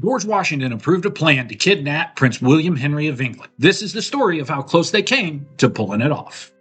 George Washington approved a plan to kidnap Prince William Henry of England. This is the story of how close they came to pulling it off.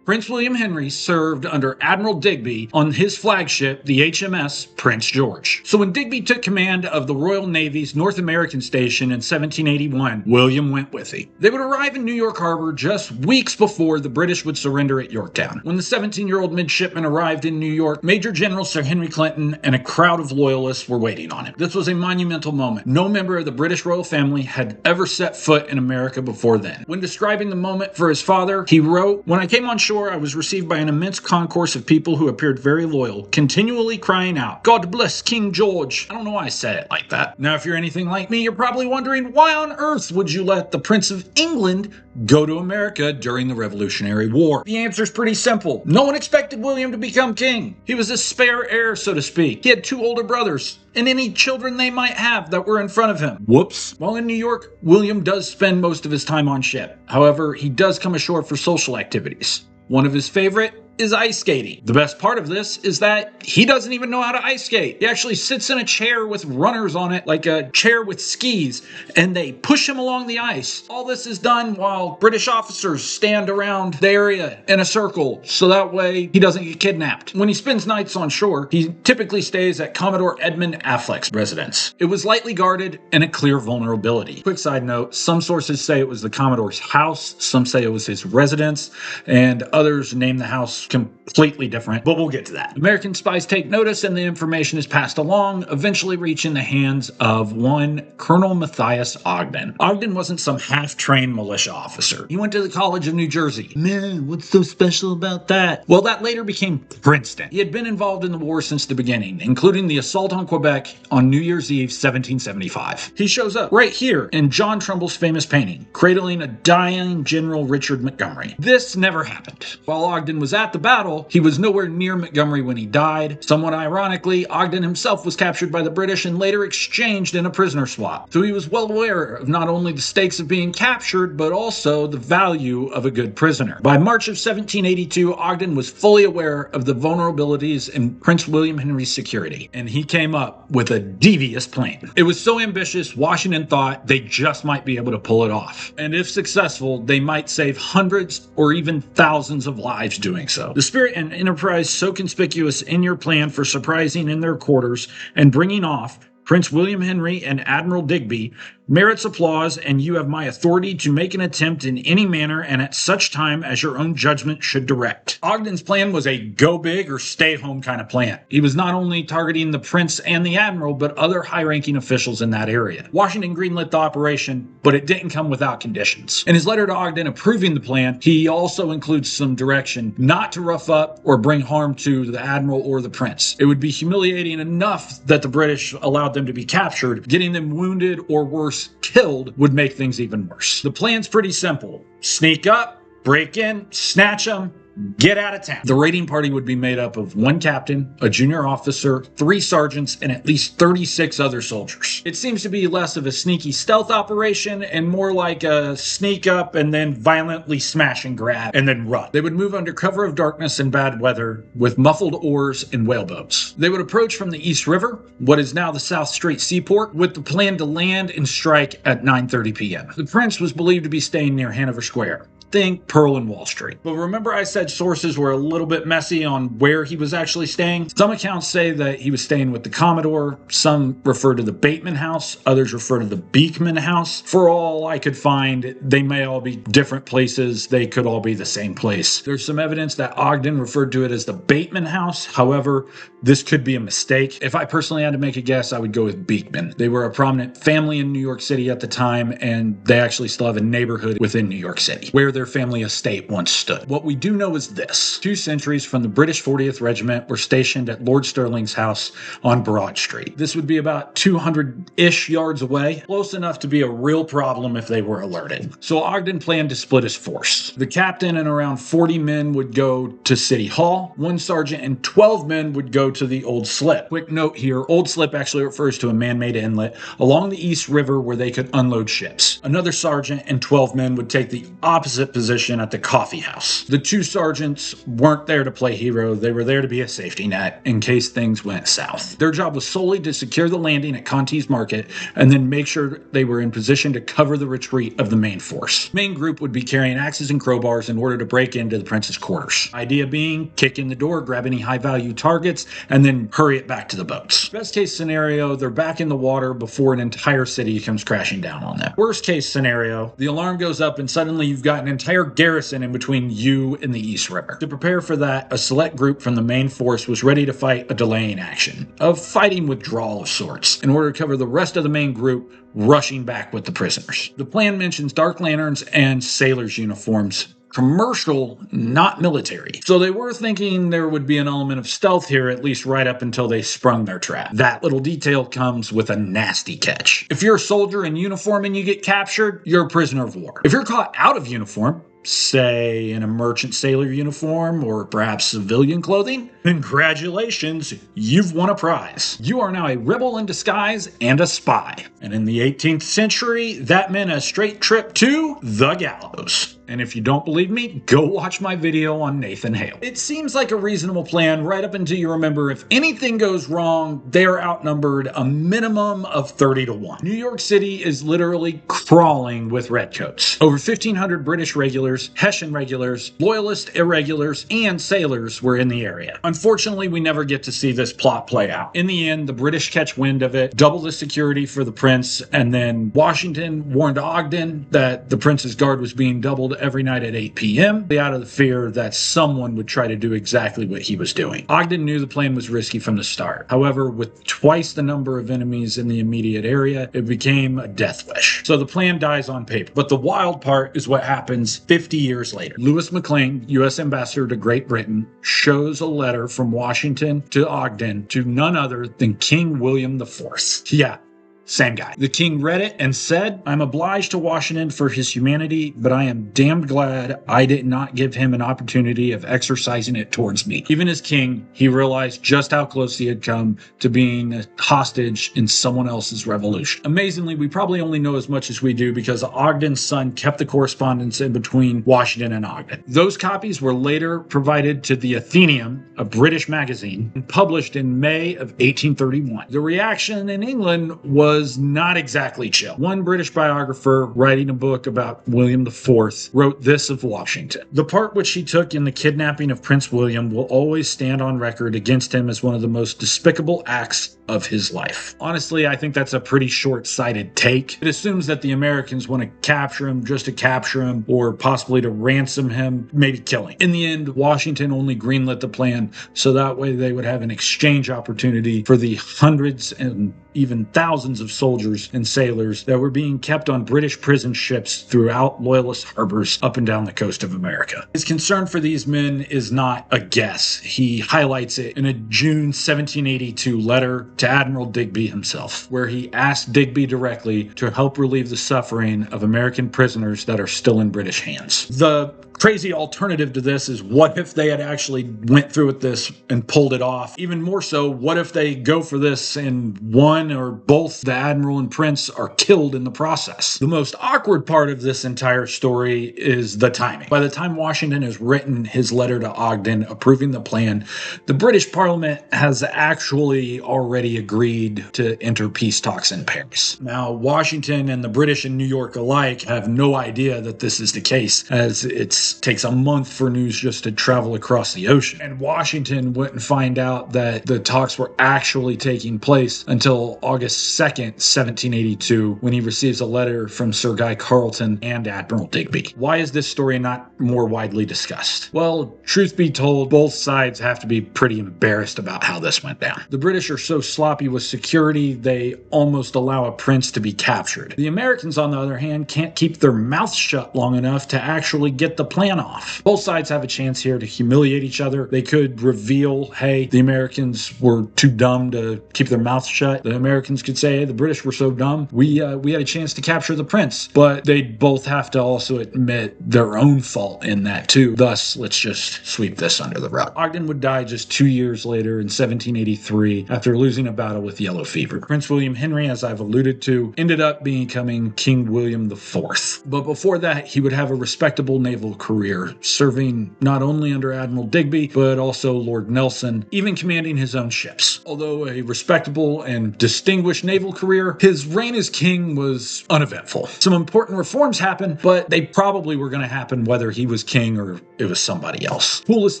Prince William Henry served under Admiral Digby on his flagship, the HMS Prince George. So when Digby took command of the Royal Navy's North American station in 1781, William went with him. They would arrive in New York Harbor just weeks before the British would surrender at Yorktown. When the 17-year-old midshipman arrived in New York, Major General Sir Henry Clinton and a crowd of loyalists were waiting on him. This was a monumental moment. No member of the British royal family had ever set foot in America before then. When describing the moment for his father, he wrote, "When I came on shore, I was received by an immense concourse of people who appeared very loyal, continually crying out, 'God bless King George.'" I don't know why I said it like that. Now, if you're anything like me, you're probably wondering, why on earth would you let the Prince of England go to America during the Revolutionary War? The answer's pretty simple. No one expected William to become king. He was a spare heir, so to speak. He had 2 older brothers, and any children they might have that were in front of him. Whoops. While in New York, William does spend most of his time on ship. However, he does come ashore for social activities. One of his favorite is ice skating. The best part of this is that he doesn't even know how to ice skate. He actually sits in a chair with runners on it, like a chair with skis, and they push him along the ice. All this is done while British officers stand around the area in a circle, so that way he doesn't get kidnapped. When he spends nights on shore, he typically stays at Commodore Edmund Affleck's residence. It was lightly guarded and a clear vulnerability. Quick side note, some sources say it was the Commodore's house, some say it was his residence, and others name the house completely different, but we'll get to that. American spies take notice and the information is passed along, eventually reaching the hands of one Colonel Matthias Ogden. Ogden wasn't some half-trained militia officer. He went to the College of New Jersey. Man, what's so special about that? Well, that later became Princeton. He had been involved in the war since the beginning, including the assault on Quebec on New Year's Eve, 1775. He shows up right here in John Trumbull's famous painting, cradling a dying General Richard Montgomery. This never happened. While Ogden was at the battle, he was nowhere near Montgomery when he died. Somewhat ironically, Ogden himself was captured by the British and later exchanged in a prisoner swap. So he was well aware of not only the stakes of being captured, but also the value of a good prisoner. By March of 1782, Ogden was fully aware of the vulnerabilities in Prince William Henry's security, and he came up with a devious plan. It was so ambitious, Washington thought they just might be able to pull it off. And if successful, they might save hundreds or even thousands of lives doing so. The spirit and enterprise so conspicuous in your plan for surprising in their quarters and bringing off Prince William Henry and Admiral Digby merits applause, and you have my authority to make an attempt in any manner and at such time as your own judgment should direct. Ogden's plan was a go big or stay home kind of plan. He was not only targeting the prince and the admiral, but other high-ranking officials in that area. Washington greenlit the operation, but it didn't come without conditions. In his letter to Ogden approving the plan, he also includes some direction not to rough up or bring harm to the admiral or the prince. It would be humiliating enough that the British allowed them to be captured. Getting them wounded or worse, killed would make things even worse. The plan's pretty simple. Sneak up, break in, snatch them, get out of town. The raiding party would be made up of 1 captain, a junior officer, 3 sergeants, and at least 36 other soldiers. It seems to be less of a sneaky stealth operation and more like a sneak up and then violently smash and grab and then run. They would move under cover of darkness and bad weather with muffled oars and whaleboats. They would approach from the East River, what is now the South Strait Seaport, with the plan to land and strike at 9:30 p.m. The prince was believed to be staying near Hanover Square. Think Pearl and Wall Street. But remember I said sources were a little bit messy on where he was actually staying? Some accounts say that he was staying with the Commodore, some refer to the Bateman House, others refer to the Beekman House. For all I could find, they may all be different places, they could all be the same place. There's some evidence that Ogden referred to it as the Bateman House, however, this could be a mistake. If I personally had to make a guess, I would go with Beekman. They were a prominent family in New York City at the time, and they actually still have a neighborhood within New York City, where their family estate once stood. What we do know is this. 2 sentries from the British 40th Regiment were stationed at Lord Stirling's house on Broad Street. This would be about 200-ish yards away, close enough to be a real problem if they were alerted. So Ogden planned to split his force. The captain and around 40 men would go to City Hall, 1 sergeant and 12 men would go to the Old Slip. Quick note here, Old Slip actually refers to a man-made inlet along the East River where they could unload ships. Another sergeant and 12 men would take the opposite position at the coffee house. The two sergeants weren't there to play hero, they were there to be a safety net in case things went south. Their job was solely to secure the landing at Conti's Market and then make sure they were in position to cover the retreat of the main force. The main group would be carrying axes and crowbars in order to break into the prince's quarters. Idea being, kick in the door, grab any high-value targets, and then hurry it back to the boats. Best case scenario, they're back in the water before an entire city comes crashing down on them. Worst case scenario, the alarm goes up and suddenly you've got an entire garrison in between you and the East River. To prepare for that, a select group from the main force was ready to fight a delaying action, a fighting withdrawal of sorts, in order to cover the rest of the main group rushing back with the prisoners. The plan mentions dark lanterns and sailors' uniforms. Commercial, not military. So they were thinking there would be an element of stealth here, at least right up until they sprung their trap. That little detail comes with a nasty catch. If you're a soldier in uniform and you get captured, you're a prisoner of war. If you're caught out of uniform, say in a merchant sailor uniform or perhaps civilian clothing, congratulations, you've won a prize. You are now a rebel in disguise and a spy. And in the 18th century, that meant a straight trip to the gallows. And if you don't believe me, go watch my video on Nathan Hale. It seems like a reasonable plan right up until you remember if anything goes wrong, they are outnumbered a minimum of 30 to 1. New York City is literally crawling with redcoats. Over 1,500 British regulars, Hessian regulars, loyalist irregulars, and sailors were in the area. Unfortunately, we never get to see this plot play out. In the end, the British catch wind of it, double the security for the prince, and then Washington warned Ogden that the prince's guard was being doubled every night at 8 p.m. out of the fear that someone would try to do exactly what he was doing. Ogden knew the plan was risky from the start. However, with twice the number of enemies in the immediate area, it became a death wish. So the plan dies on paper. But the wild part is what happens 50 years later. Louis McKean, U.S. ambassador to Great Britain, shows a letter from Washington to Ogden to none other than King William IV. Yeah. Same guy. The king read it and said, "I'm obliged to Washington for his humanity, but I am damned glad I did not give him an opportunity of exercising it towards me." Even as king, he realized just how close he had come to being a hostage in someone else's revolution. Amazingly, we probably only know as much as we do because Ogden's son kept the correspondence in between Washington and Ogden. Those copies were later provided to the Athenaeum, a British magazine, and published in May of 1831. The reaction in England was not exactly chill. One British biographer writing a book about William IV wrote this of Washington: "The part which he took in the kidnapping of Prince William will always stand on record against him as one of the most despicable acts of his life." Honestly, I think that's a pretty short-sighted take. It assumes that the Americans want to capture him just to capture him or possibly to ransom him, maybe kill him. In the end, Washington only greenlit the plan so that way they would have an exchange opportunity for the hundreds and even thousands of soldiers and sailors that were being kept on British prison ships throughout loyalist harbors up and down the coast of America. His concern for these men is not a guess. He highlights it in a June 1782 letter to Admiral Digby himself, where he asked Digby directly to help relieve the suffering of American prisoners that are still in British hands. The crazy alternative to this is, what if they had actually went through with this and pulled it off? Even more so, what if they go for this and one or both the admiral and prince are killed in the process? The most awkward part of this entire story is the timing. By the time Washington has written his letter to Ogden approving the plan, the British Parliament has actually already agreed to enter peace talks in Paris. Now, Washington and the British in New York alike have no idea that this is the case, as it takes a month for news just to travel across the ocean. And Washington wouldn't find out that the talks were actually taking place until August 2nd, 1782, when he receives a letter from Sir Guy Carleton and Admiral Digby. Why is this story not more widely discussed? Well, truth be told, both sides have to be pretty embarrassed about how this went down. The British are so sloppy with security, they almost allow a prince to be captured. The Americans, on the other hand, can't keep their mouths shut long enough to actually get the plan off. Both sides have a chance here to humiliate each other. They could reveal, hey, the Americans were too dumb to keep their mouths shut. The Americans could say, hey, the British were so dumb, we had a chance to capture the prince. But they'd both have to also admit their own fault in that too. Thus, let's just sweep this under the rug. Ogden would die just 2 years later in 1783 after losing losing a battle with yellow fever. Prince William Henry, as I've alluded to, ended up becoming King William IV. But before that, he would have a respectable naval career, serving not only under Admiral Digby, but also Lord Nelson, even commanding his own ships. Although a respectable and distinguished naval career, his reign as king was uneventful. Some important reforms happened, but they probably were going to happen whether he was king or it was somebody else. Coolest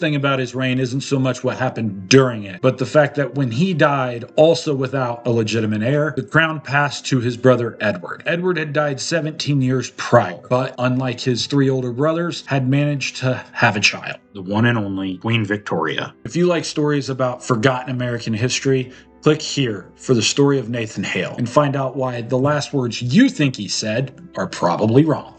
thing about his reign isn't so much what happened during it, but the fact that when he died, also without a legitimate heir, the crown passed to his brother Edward. Edward had died 17 years prior, but unlike his 3 older brothers, had managed to have a child, the one and only Queen Victoria. If you like stories about forgotten American history, click here for the story of Nathan Hale and find out why the last words you think he said are probably wrong.